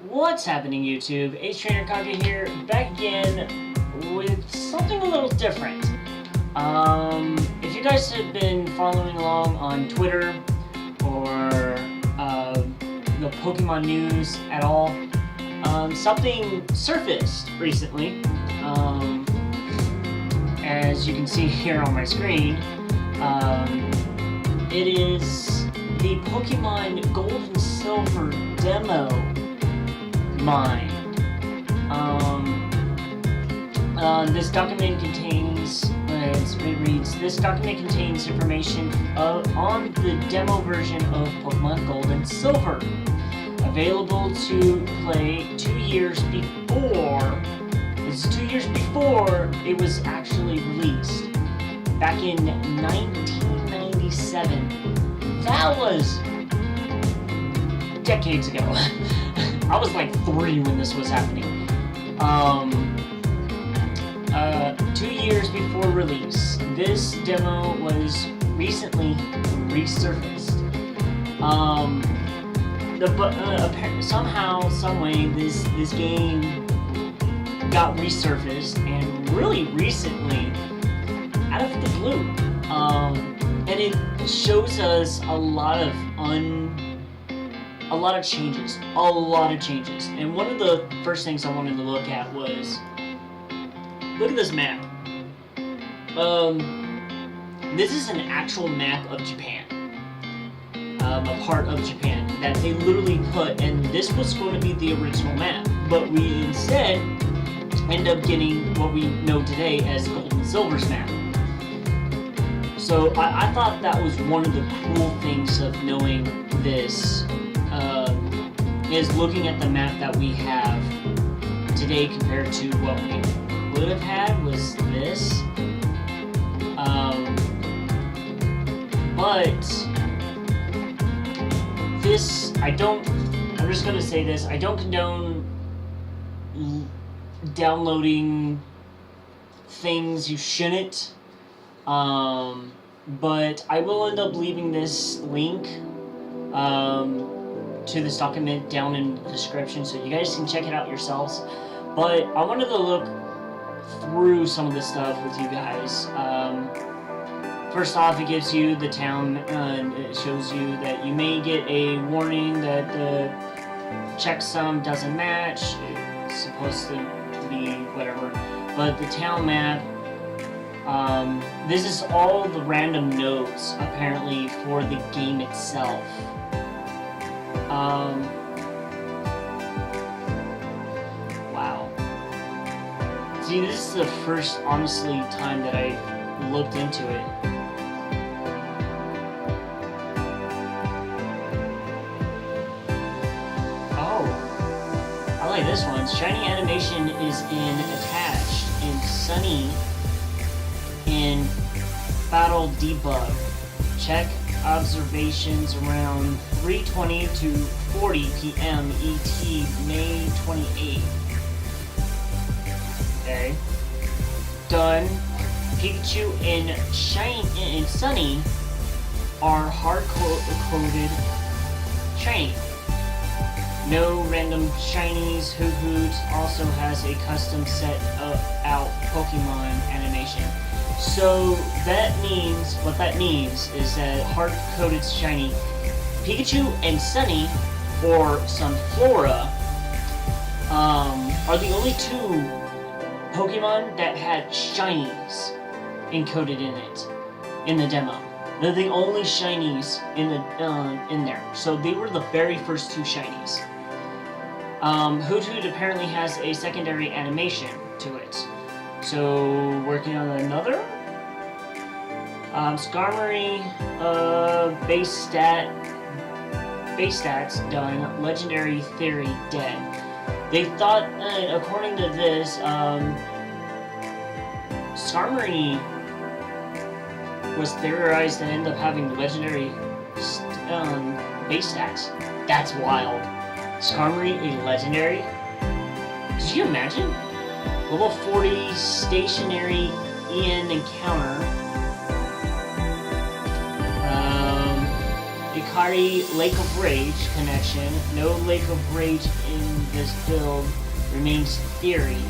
What's happening, YouTube? AcetrainerKage here, back again with something a little different. If you guys have been following along on Twitter or the Pokemon news at all, something surfaced recently. As you can see here on my screen, it is the Pokemon Gold and Silver demo mine. This document contains, it reads, this document contains information on the demo version of Pokemon Gold and Silver, available to play 2 years before. It's 2 years before it was actually released, back in 1997. That was decades ago. I was like 3 when this was happening. 2 years before release, this demo was recently resurfaced. Somehow, someway, this game got resurfaced, and really recently, out of the blue. And it shows us a lot of changes. And one of the first things I wanted to look at was, look at this map. This is an actual map of Japan. A part of Japan that they literally put, and this was going to be the original map, but we instead end up getting what we know today as Gold and Silver's map. So I thought that was one of the cool things of knowing this, is looking at the map that we have today compared to what we could have had was this. But this, I'm just going to say this, I don't condone downloading things you shouldn't, but I will end up leaving this link to this document down in the description so you guys can check it out yourselves. But I wanted to look through some of this stuff with you guys. First off, it gives you the town, and it shows you that you may get a warning that the checksum doesn't match. It's supposed to be whatever, but the town map, this is all the random notes apparently for the game itself. Wow. See, this is the first, honestly, time that I looked into it. This one, shiny animation is in attached in Sunny in battle debug. Check observations around 3:20 to 40 p.m. ET May 28th. Okay. Done. Pikachu and Sunny are hard-coded shiny. No random shinies. Hoot also has a custom set out Pokemon animation. So that means, what that means is that hard-coded shiny Pikachu and Sunny, or Sunflora, are the only 2 Pokemon that had shinies encoded in it, in the demo. They're the only shinies in there. So they were the very first 2 shinies. Hoot apparently has a secondary animation to it. So, working on another. Skarmory, base stats done. Legendary theory dead. They thought, according to this, Skarmory was theorized to end up having legendary base stats. That's wild. Skarmory, a legendary? Did you imagine? Level 40 stationary EN encounter. It Kari Lake of Rage connection. No Lake of Rage in this build. Remains theory.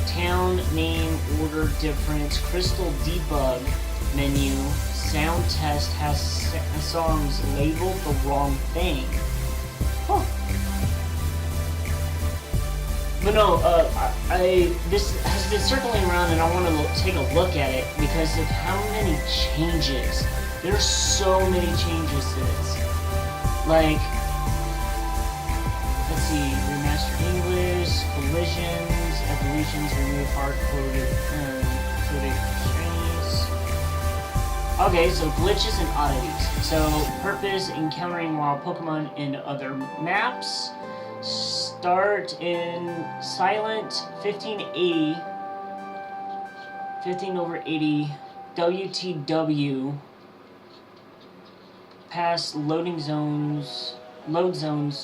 Town name order difference. Crystal debug menu. Sound test has songs labeled the wrong thing. Huh. But no, this has been circling around and I want to take a look at it because of how many changes. There's so many changes to this. Like, let's see, remaster English, collisions, evolutions, remove hard-coded Chinese. Okay, so glitches and oddities. So, purpose, encountering wild Pokemon in other maps. Start in Silent 1580, 15/80, WTW. Pass load zones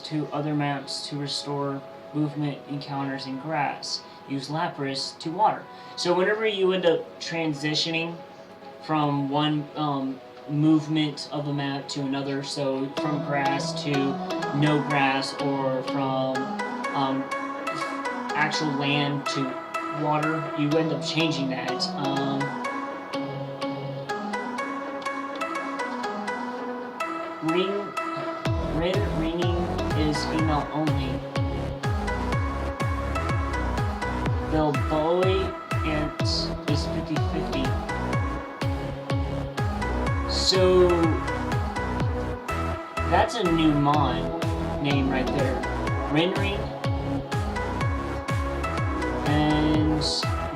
to other maps to restore movement encounters in grass. Use Lapras to water. So whenever you end up transitioning from one movement of a map to another, so from grass to no grass, or from actual land to water, you end up changing that. Ringing is female only. Belvoyant is 50/50. So that's a new mon name right there. Ring and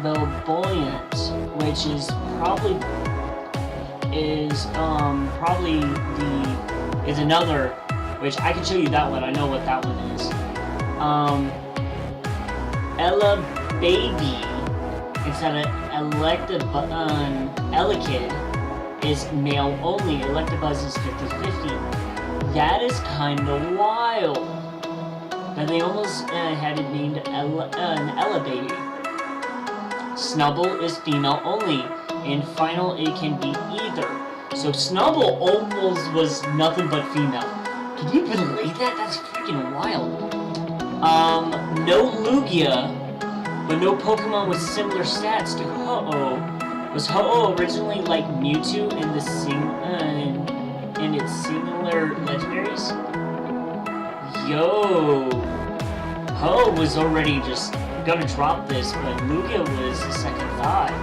Belvoyant, which is probably another, which I can show you that one. I know what that one is. Ella Baby instead of Elekid is male only. Electabuzz is 50/50. That is kind of wild. But they almost had it named an Ella Baby. Snubble is female only. In final, it can be either. So Snubble almost was nothing but female. Can you believe that? That's freaking wild. No Lugia, but no Pokemon with similar stats to Ho-Oh. Was Ho-Oh originally like Mewtwo in the in its similar legendaries? Yo, Ho was already just gonna drop this, but Lugia was a second thought.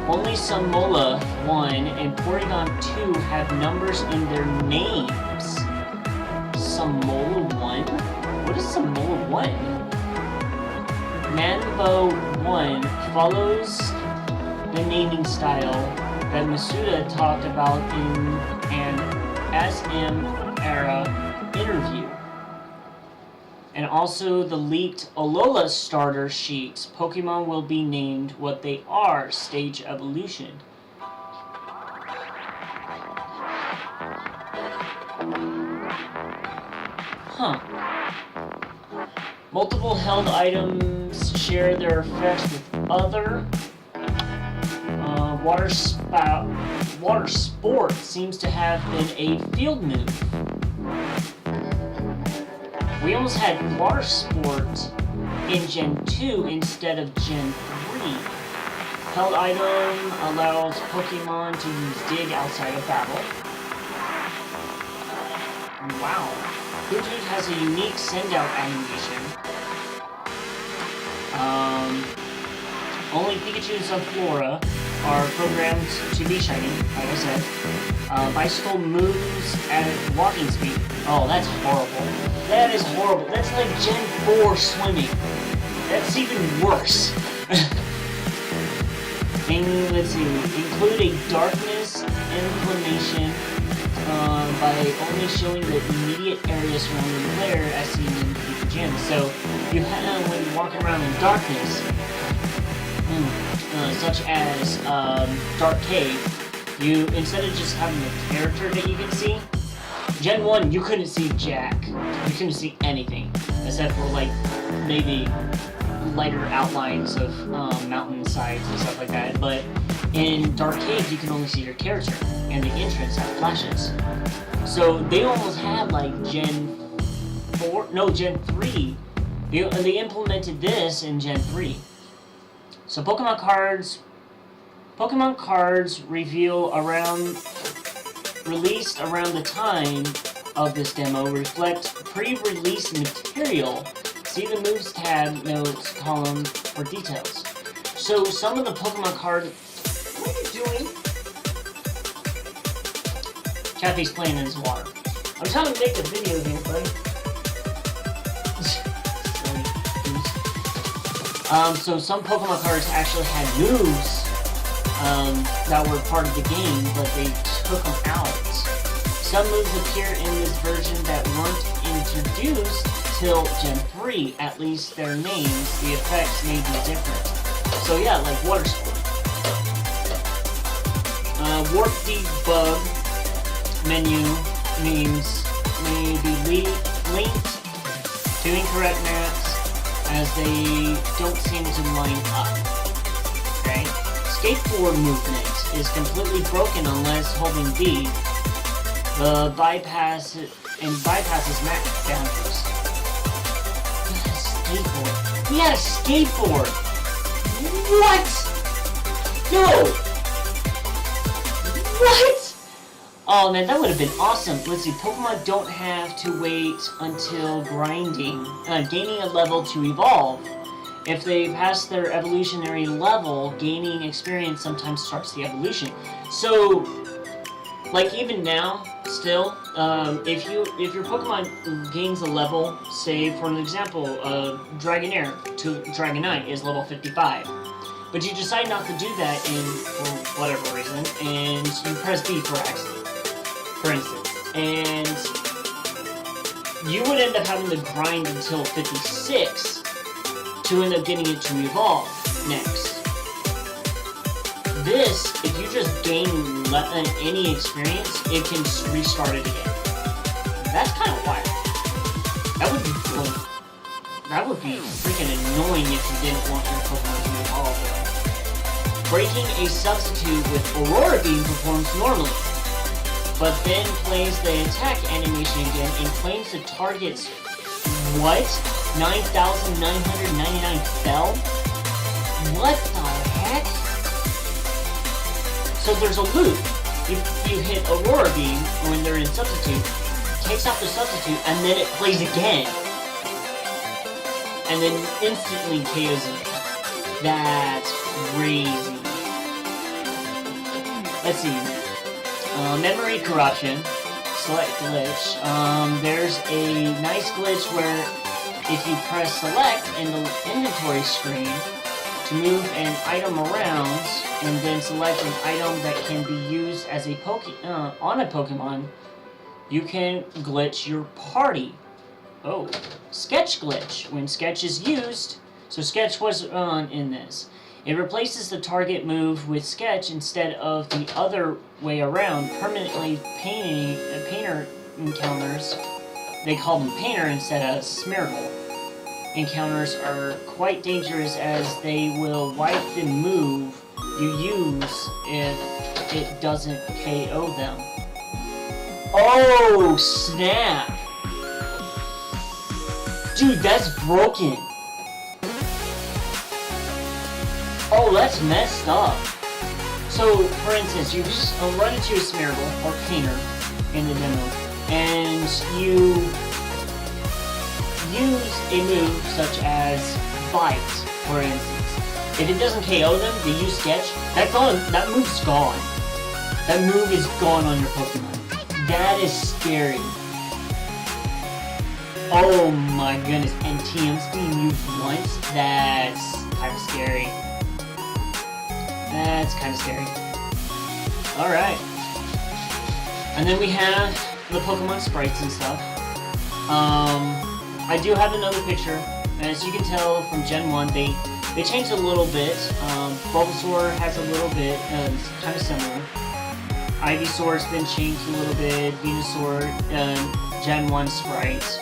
Only Samola 1 and Porygon 2 have numbers in their names. Samola 1? What is Samola 1? Manbo 1 follows the naming style that Masuda talked about in an SM era interview. And also the leaked Alola starter sheets. Pokemon will be named what they are, stage evolution. Huh. Multiple held items share their effects with other. Water sport seems to have been a field move. We almost had water sport in Gen 2 instead of Gen 3. Held item allows Pokemon to use dig outside of battle. Wow. Bluetooth has a unique send-out animation. Only Pikachu and Sunflora are programmed to be shiny, like I said. Bicycle moves at walking speed. Oh, that's horrible. That is horrible. That's like Gen 4 swimming. That's even worse. Let's see. Include a darkness inclination by only showing the immediate area surrounding the player as seen in the gym. So you have, when you're walking around in darkness, such as Dark Cave, you, instead of just having the character that you can see, Gen 1, you couldn't see jack. You couldn't see anything, except for like maybe lighter outlines of mountain sides and stuff like that. But In Dark Caves, you can only see your character, and the entrance have flashes. So they almost had like Gen 3. They implemented this in Gen 3. So Pokemon cards released around the time of this demo reflect pre-release material. See the moves tab notes column for details. So some of the Pokemon cards. What are you doing? Kathy's playing in his water. I'm trying to make a video here, buddy. So some Pokemon cards actually had moves that were part of the game, but they took them out. Some moves appear in this version that weren't introduced till Gen 3, at least their names. The effects may be different. So yeah, like Water Sport. Warp debug menu names may be linked to incorrect maps as they don't seem to line up. Okay? Skateboard movement is completely broken unless holding B. The bypasses map boundaries. Skateboard. We had a skateboard! What? No! What? Oh man, that would have been awesome. Let's see, Pokemon don't have to wait until gaining a level to evolve. If they pass their evolutionary level, gaining experience sometimes starts the evolution. So, like even now, still, if your Pokemon gains a level, say for an example, Dragonair to Dragonite is level 55. But you decide not to do that for whatever reason, and you press B for instance, and you would end up having to grind until 56 to end up getting it to evolve next. This, if you just gain any experience, it can restart it again. That's kind of wild. That would be freaking annoying if you didn't want your Pokemon to evolve. Breaking a substitute with Aurora Beam performs normally, but then plays the attack animation again and claims the target's, what? 9,999 fell? What the heck? So there's a loop. You hit Aurora Beam when they're in substitute, takes out the substitute, and then it plays again. And then instantly KOs it. That's crazy. Let's see. Memory corruption. Select glitch. There's a nice glitch where if you press select in the inventory screen to move an item around, and then select an item that can be used as a on a Pokemon, you can glitch your party. Oh, sketch glitch. When sketch is used, so sketch was on in this. It replaces the target move with sketch instead of the other way around, permanently painter encounters. They call them painter instead of smeargle. Encounters are quite dangerous as they will wipe the move you use if it doesn't KO them. Oh, snap! Dude, that's broken. Oh, that's messed up. So, for instance, you run into a Smeargle or Painter in the demo, and you use a move such as Bite, for instance. If it doesn't KO them, they use Sketch. That move's gone. That move is gone on your Pokemon. That is scary. Oh my goodness, and TM's being used once? That's kind of scary. That's kind of scary. Alright. And then we have the Pokemon sprites and stuff. I do have another picture. As you can tell from Gen 1, they changed a little bit. Bulbasaur has a little bit, it's kind of similar. Ivysaur's been changed a little bit. Venusaur, Gen 1 sprites.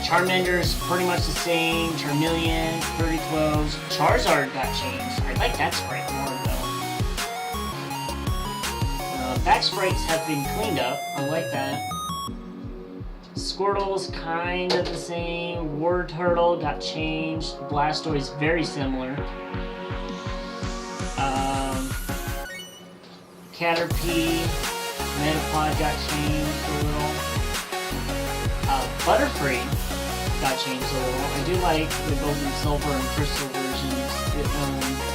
Charmander's pretty much the same. Charmeleon, Close. Charizard got changed. I like that sprite more though. back sprites have been cleaned up. I like that. Squirtle's kind of the same. War Turtle got changed. Blastoise very similar. Caterpie, Metapod got changed a little. Butterfree got changed a little. I do like the Gold and Silver and Crystal versions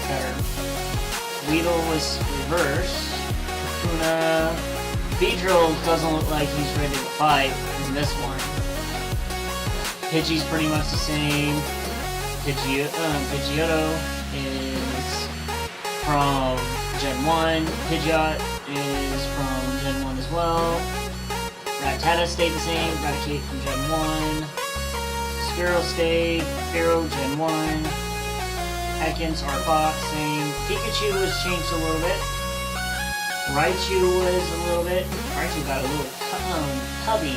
better. Weedle was reversed. Kakuna. Beedrill doesn't look like he's ready to fight in this one. Pidgey's pretty much the same. Pidgeotto is from Gen 1. Pidgeot is from Gen 1 as well. Rattata stayed the same. Raticate from Gen 1. Spearow stayed. Spearow Gen 1. Ekans, Arbok, same. Pikachu was changed a little bit. Raichu was a little bit. Raichu got a little tubby.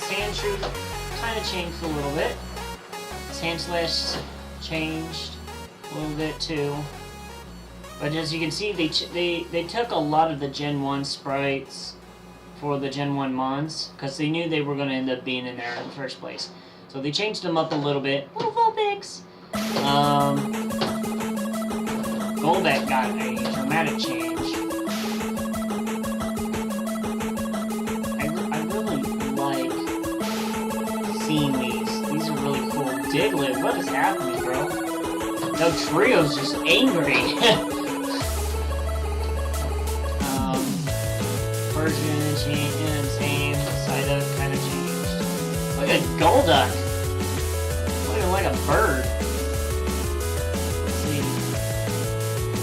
Sandshrew kind of changed a little bit. Sandslash changed a little bit too. But as you can see, they took a lot of the Gen 1 sprites for the Gen 1 Mons, because they knew they were going to end up being in there in the first place. So they changed them up a little bit. Little Vulpix! Golbat got a dramatic change. I really like seeing these. These are really cool. Diglett, what is happening, bro? No, Trio's just angry. Version changed, same. Psyduck kind of changed. Look at Golduck! Looking like a bird.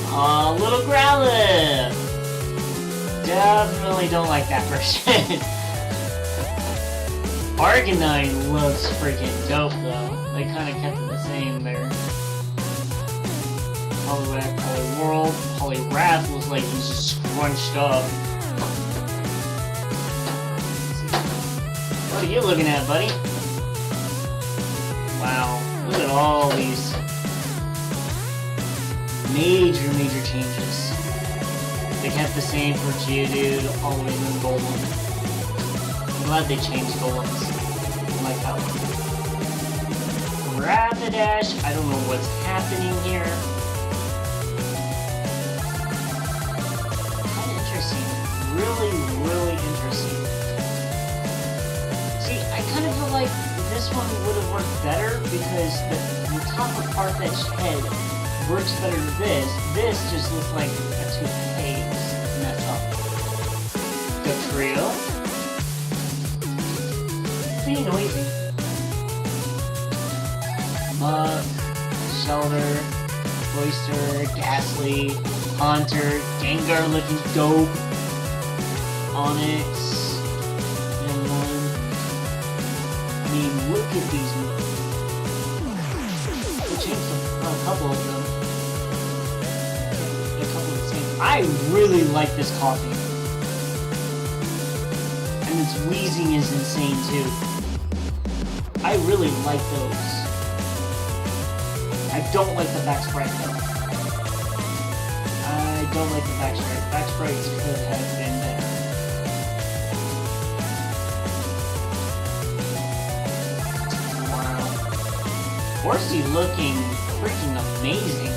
Aw, little Growlithe! Definitely don't like that version. Arcanine looks freaking dope though. They kind of kept it the same there. Poliwrath, Poliwhirl. Poliwrath looks like he's just scrunched up. What are you looking at, buddy? Wow, look at all these major changes. They kept the same for Geodude all the way to the gold one. I'm glad they changed golems. I like that one. Rapidash, I don't know what's happening here. Kind of interesting. Really interesting. See, I kind of feel like this one would have worked better because the top part of that head works better than this. This just looks like a toothpaste mess up. The trio. Pretty noisy. Mug, Shelter, Oyster, Ghastly, Haunter, Gengar looking dope. Onyx. And one. I mean, look at these. We'll change a couple of them. I really like this coffee. And its wheezing is insane too. I really like those. I don't like the back sprite though. I don't like the back sprite. Back sprites could have been better. Wow. Horsey looking freaking amazing.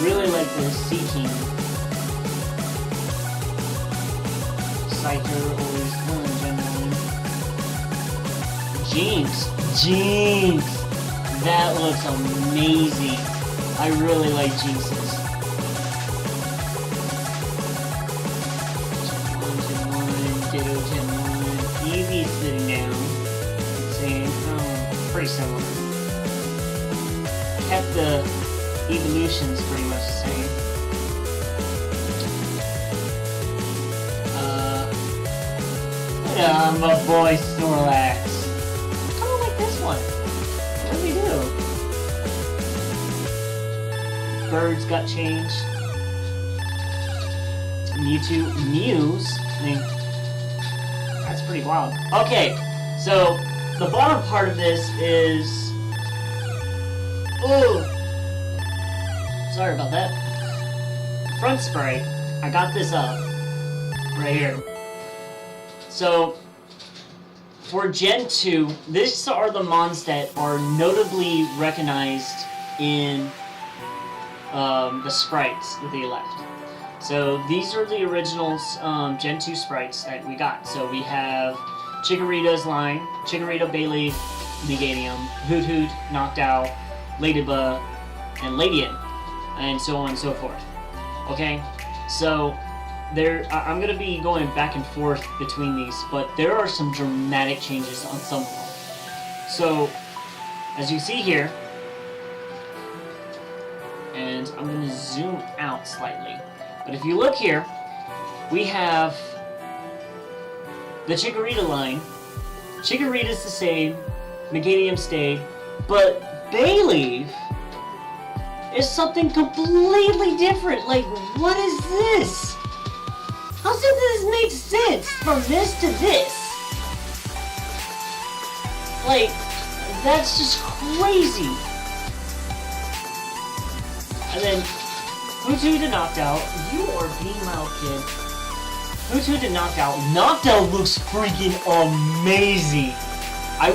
Really like the Seeking. Scyther always fun generally. Jinx! That looks amazing. I really like Jinxes. Gen 1, Ditto Gen 1. Eevee's sitting down. Same. Pretty similar. Kept the evolution's pretty much the same. My boy Snorlax. I kind of like this one. What do we do? Birds got changed. Mew's. I mean, that's pretty wild. Okay, so the bottom part of this is... Ooh! Sorry about that. Front sprite, I got this up right here. So for Gen 2, these are the mons that are notably recognized in the sprites that they left. So these are the original Gen 2 sprites that we got. So we have Chikorita's line, Chikorita, Bayleaf, Meganium, Hoot Hoot, Knocked Out, Ladybug, and Ladian, and so on and so forth. Okay, so I'm going to be going back and forth between these, but there are some dramatic changes on some of them. So, as you see here, and I'm going to zoom out slightly, but if you look here, we have the Chikorita line. Chikorita's the same, Meganium stayed, but Bayleaf is something completely different. Like, what is this? How does this make sense from this to this? Like, that's just crazy. And then, Hootoo to Knocked Out. You are being loud, kid. Hootoo to Knocked Out. Knocked Out looks freaking amazing. I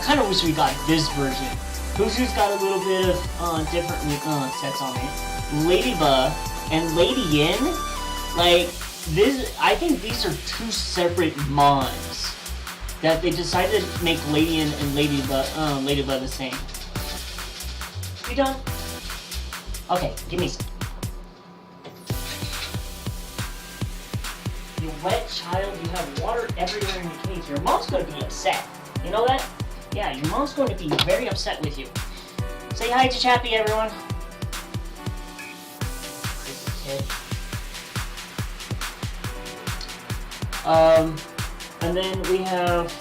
kind of wish we got this version. Hootoo's got a little bit of different sets on it. Ladybug and Ladian, like this. I think these are two separate mons that they decided to make Ladian and Ladybug the same. You done? Okay, give me some. You wet child, you have water everywhere in your cage. Your mom's gonna be upset. You know that? Yeah, your mom's going to be very upset with you. Say hi to Chappie, everyone. Kid. And then we have...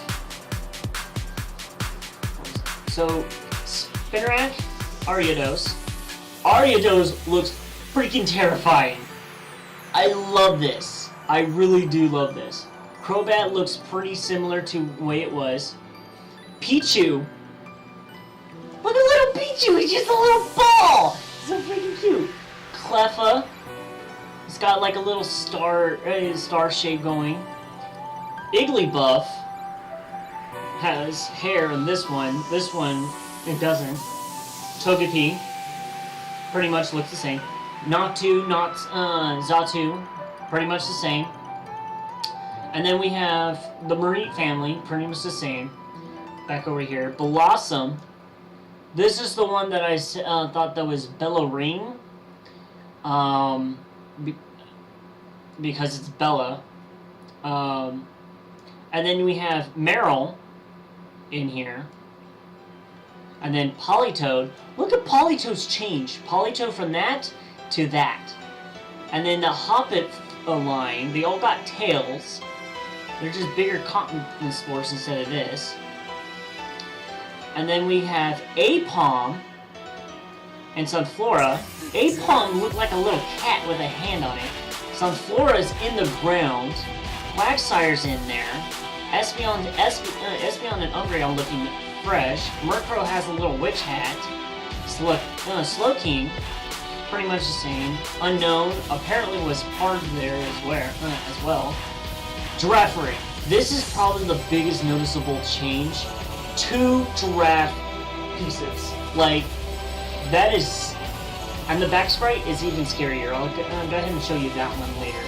So, Spinarak, Ariados. Ariados looks freaking terrifying. I love this. I really do love this. Crobat looks pretty similar to the way it was. Pichu. Look at little Pichu, he's just a little ball! So freaking cute. Cleffa. It's got like a little star shape going. Igglybuff has hair in this one. This one, it doesn't. Togepi. Pretty much looks the same. Noctu, Xatu. Pretty much the same. And then we have the Mareep family. Pretty much the same. Back over here. Blossom. This is the one that I thought that was Bella Ring. Because it's Bella. And then we have Meryl in here. And then Politoed. Look at Politoed's change. Politoed from that to that. And then the Hoppip line, they all got tails. They're just bigger cotton spores instead of this. And then we have Apom and Sunflora. Apom looked like a little cat with a hand on it. Sunflora's in the ground. Quagsire's in there. Espeon and Umbreon looking fresh. Murkrow has a little witch hat. Slowking, pretty much the same. Unknown apparently was part of there as well. Giraffary. This is probably the biggest noticeable change. 2 giraffe pieces. Like, that is... And the back sprite is even scarier. I'll go ahead and show you that one later.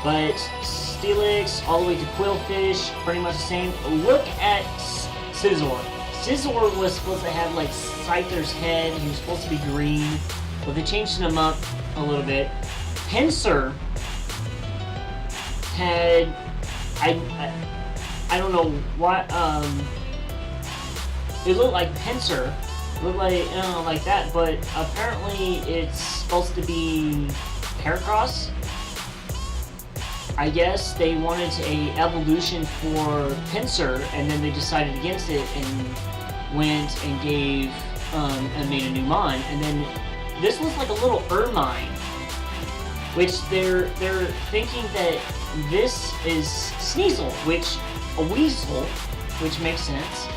But Steelix, all the way to Quillfish, pretty much the same. Look at Scizor. Scizor was supposed to have, like, Scyther's head. He was supposed to be green. But they changed him up a little bit. Pinsir had... I don't know what, it looked like Pinsir, looked like that, but apparently it's supposed to be Heracross. I guess they wanted a evolution for Pinsir, and then they decided against it and went and gave, and made a new mon, and then this looks like a little Ermine, which they're thinking that this is Sneasel, which a Weasel, which makes sense.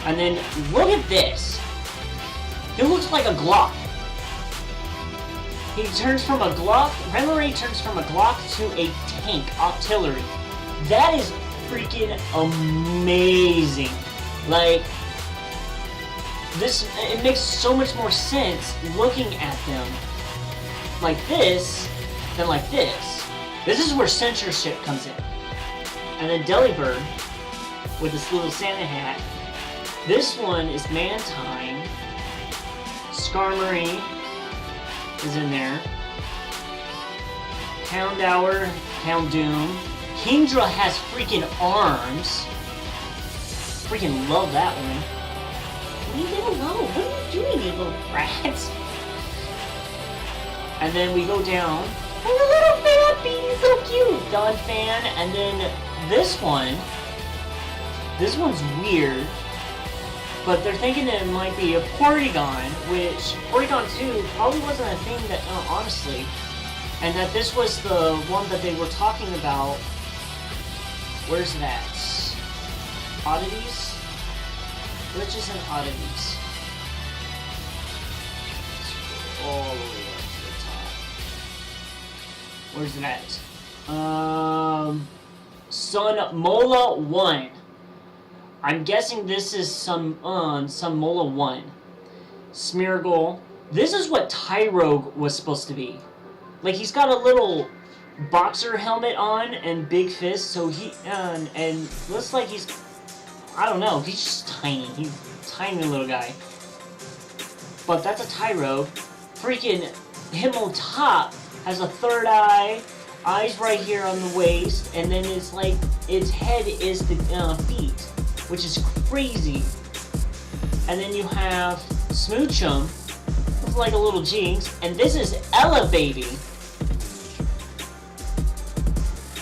And then look at this. It looks like a Glock. He turns from a Glock, Remoraid turns from a Glock to a tank, artillery. That is freaking amazing. Like, this, it makes so much more sense looking at them like this than like this. This is where censorship comes in. And then Delibird with this little Santa hat. This one is Mantine. Skarmory is in there. Houndour, Houndoom. Kingdra has freaking arms. Freaking love that one. Leave it alone. What are you doing, you little brats? And then we go down. And the little Fanappy, so cute. Donphan. And then this one's weird. But they're thinking that it might be a Porygon, which Porygon 2 probably wasn't a thing that, honestly. And that this was the one that they were talking about. Where's that? Oddities? Glitches and oddities. All the way up to the top. Where's that? Sunmola 1. I'm guessing this is some Mola 1. Smeargle. This is what Tyrogue was supposed to be. Like, he's got a little boxer helmet on and big fists, so he and looks like he's, I don't know, he's just tiny. He's a tiny little guy. But that's a Tyrogue. Freaking Hitmontop has a third eye, eyes right here on the waist, and then it's like its head is the feet, which is crazy. And then you have Smoochum, looks like a little Jinx, and this is Ella Baby,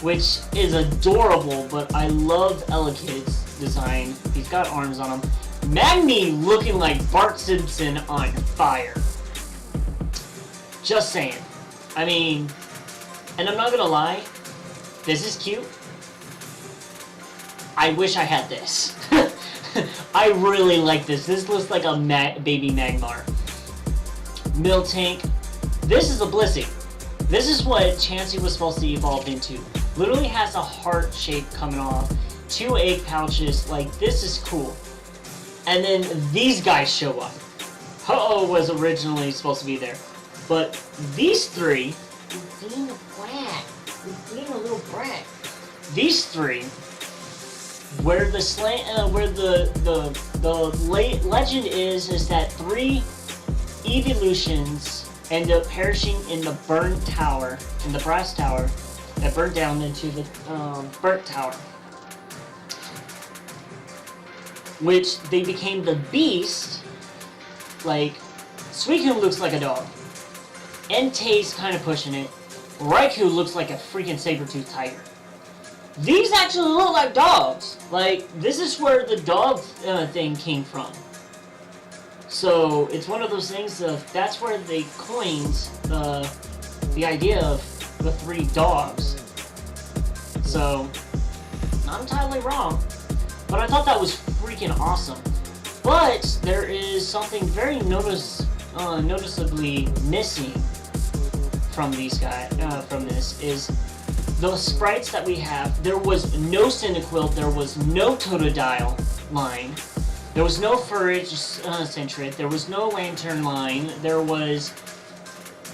which is adorable, but I love Ella Kid's design. He's got arms on him. Magni looking like Bart Simpson on fire. Just saying. I mean, and I'm not gonna lie, this is cute. I wish I had this. I really like this. This looks like a baby Magmar. Miltank. This is a Blissey. This is what Chansey was supposed to evolve into. Literally has a heart shape coming off. 2 egg pouches. Like, this is cool. And then these guys show up. Ho-Oh was originally supposed to be there. But these three, being a brat. Being a little brat. These three, where the legend is that 3 evolutions end up perishing in the burnt tower, in the brass tower, that burnt down into the burnt tower. Which they became the beast. Like, Suicune looks like a dog. Entei's kind of pushing it. Raikou looks like a freaking saber-toothed tiger. These actually look like dogs. Like, this is where the dog thing came from. So, it's one of those things of, that's where they coined the idea of the 3 dogs. So, not entirely wrong. But I thought that was freaking awesome. But, there is something very noticeably missing from these guys, from this, is the sprites that we have. There was no Cyndaquil, there was no Totodile line, there was no Furage Centret, there was no Lantern line, there was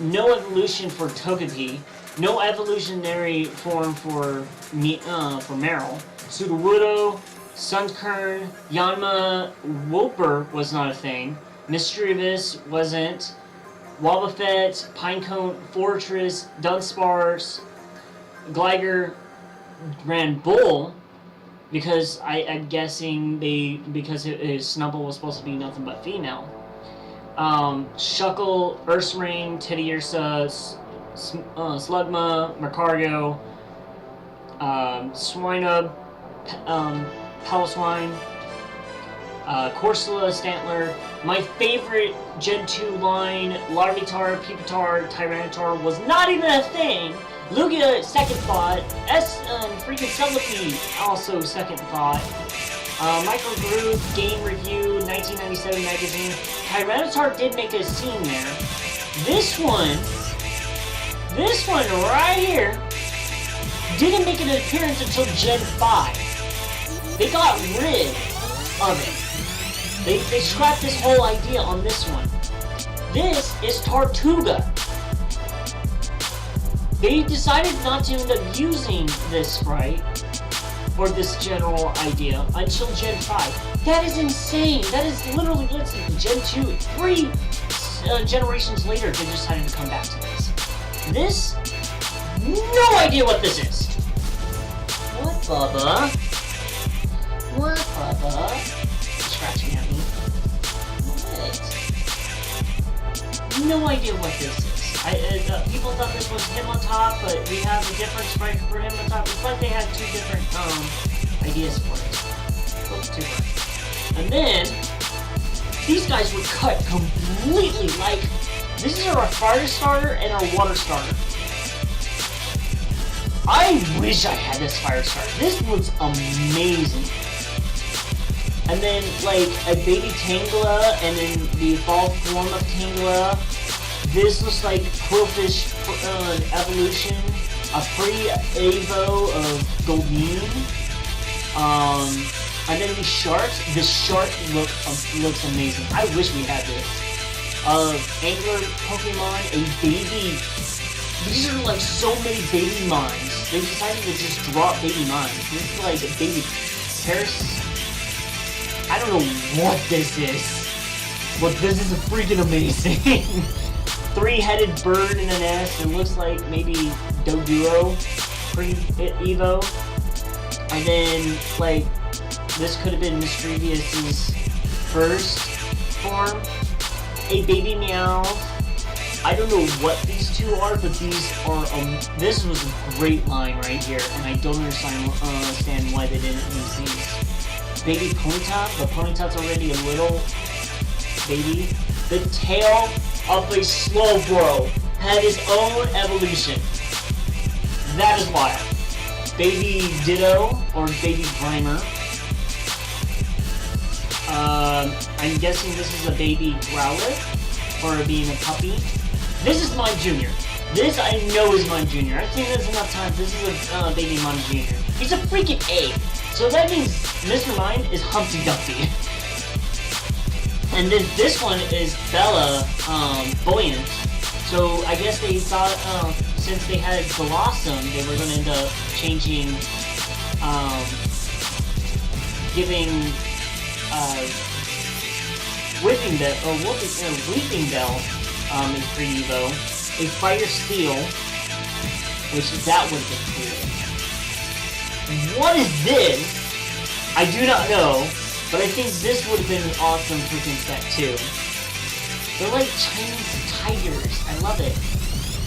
no evolution for Togepi, no evolutionary form for Meryl. Sudowoodo, Sunkern, Yanma, Wooper was not a thing, Mischievous wasn't, Wobbuffet, Pinecone, Fortress, Dunsparce, Gligar ran Bull, because I'm guessing because his Snubbull was supposed to be nothing but female. Shuckle, Ursaring, Teddiursa, Slugma, Mercargo, Swinub, Paloswine, Corsola, Stantler. My favorite Gen 2 line, Larvitar, Pupitar, Tyranitar was not even a thing. Lugia, second thought. Freaking Celebi, also second thought. Michael Groove, Game Review, 1997 magazine. Tyranitar did make a scene there. This one This one right here didn't make an appearance until Gen 5. They got rid of it. They scrapped this whole idea on this one. This is Tortuga. They decided not to end up using this sprite or this general idea until Gen 5. That is insane. That is literally, let's see, Gen 2, 3 generations later, they decided to come back to this. This, no idea what this is. What, Bubba? What, Bubba? You're scratching at me. What? No idea what this is. People thought this was him on top, but we have a different sprite for him on top. It's like they had two different ideas for it. Oops, too far. And then these guys were cut completely. Like, this is our fire starter and our water starter. I wish I had this fire starter. This looks amazing. And then, like, a baby Tangela, and then the evolved form of Tangela. This looks like Quillfish evolution, a pre-Evo of Goldeen. And then these sharks. This shark looks amazing. I wish we had this. Angler Pokemon, a baby. These are like so many baby mines. They decided to just drop baby mines. This is like a baby Paris. I don't know what this is. But this is freaking amazing. Three-headed bird in a nest. It looks like maybe Doduo pre-Evo. And then, like, this could have been Mistrevious' first form. A baby Meowth. I don't know what these two are, but these are, this was a great line right here, and I don't understand why they didn't use these. Baby Ponyta, but Ponyta's already a little baby. The tail of a Slowbro had his own evolution. That is wild. Baby Ditto, or Baby Grimer. I'm guessing this is a baby Growlithe, for being a puppy. This is Mime Jr. This I know is Mime Jr. I've seen this enough times. This is a baby Mime Jr. He's a freaking egg. So that means Mr. Mime is Humpty Dumpty. And then this one is Bella Buoyant. So I guess they thought since they had Blossom, they were going to end up changing, giving Weeping Bell in pre-Evo a Fire Steel, which that would be cool. What is this? I do not know. But I think this would have been an awesome freaking set too. They're like Chinese tigers. I love it.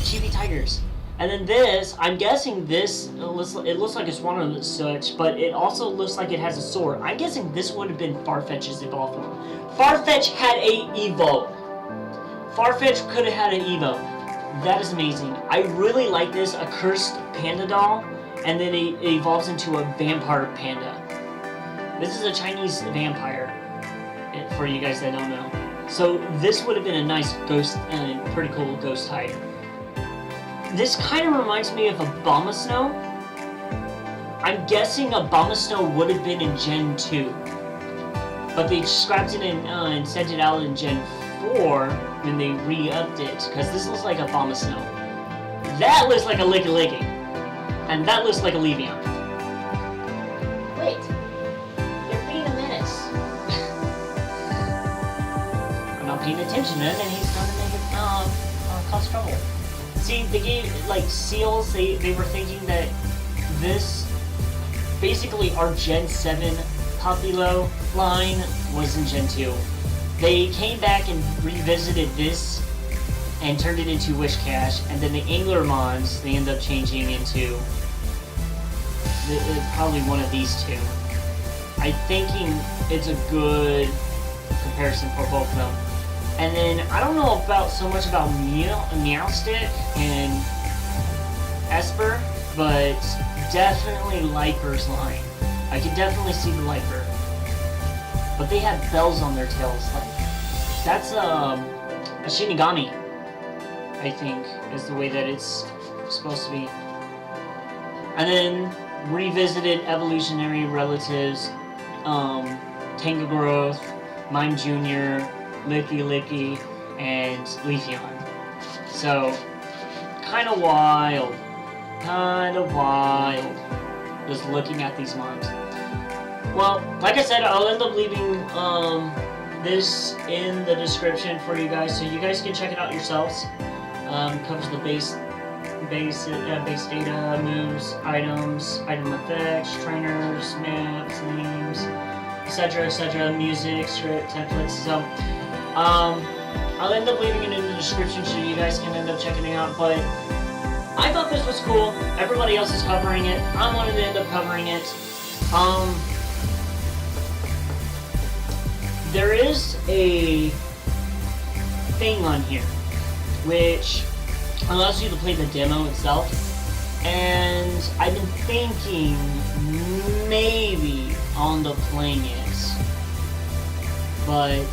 Chibi tigers. And then this, I'm guessing this, it looks like a swan of such, but it also looks like it has a sword. I'm guessing this would have been Farfetch's evolved form. Farfetch had a Evo. Farfetch could have had an Evo. That is amazing. I really like this, a cursed panda doll, and then it evolves into a vampire panda. This is a Chinese vampire, for you guys that don't know. So this would have been a nice ghost, pretty cool ghost type. This kind of reminds me of Abomasnow. I'm guessing Abomasnow would have been in Gen 2. But they scrapped it and sent it out in Gen 4 when they re-upped it, because this looks like Abomasnow. That looks like a Licky. And that looks like a Levian. Wait. Paying attention, and then he's going to make it cause trouble. See, they gave, like, seals, they were thinking that this, basically our Gen 7 Populo line was in Gen 2. They came back and revisited this and turned it into Wishcash, and then the Anglermons, they end up changing into probably one of these two. I'm thinking it's a good comparison for both of them. And then, I don't know so much about Meowstick and Esper, but definitely Liper's line. I can definitely see the Liper. But they have bells on their tails. Like, that's a Shinigami, I think, is the way that it's supposed to be. And then revisited evolutionary relatives, Tango Growth, Mime Jr., Licky Licky, and Leafeon. So, kind of wild. Just looking at these mimes. Well, like I said, I'll end up leaving this in the description for you guys, so you guys can check it out yourselves. Covers the base data, moves, items, item effects, trainers, maps, names, etc., music, script, templates. So, I'll end up leaving it in the description so you guys can end up checking it out. But I thought this was cool. Everybody else is covering it. I wanted to end up covering it. There is a thing on here which allows you to play the demo itself, and I've been thinking maybe on the playing it, but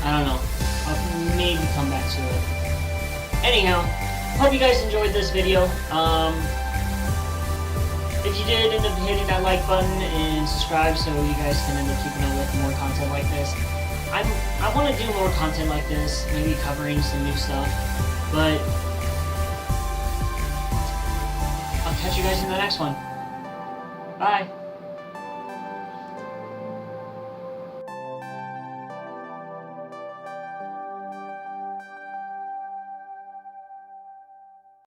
I don't know. I'll maybe come back to it. Anyhow, hope you guys enjoyed this video. If you did, end up hitting that like button and subscribe so you guys can end up keeping up with more content like this. I want to do more content like this, maybe covering some new stuff, but I'll catch you guys in the next one. Bye!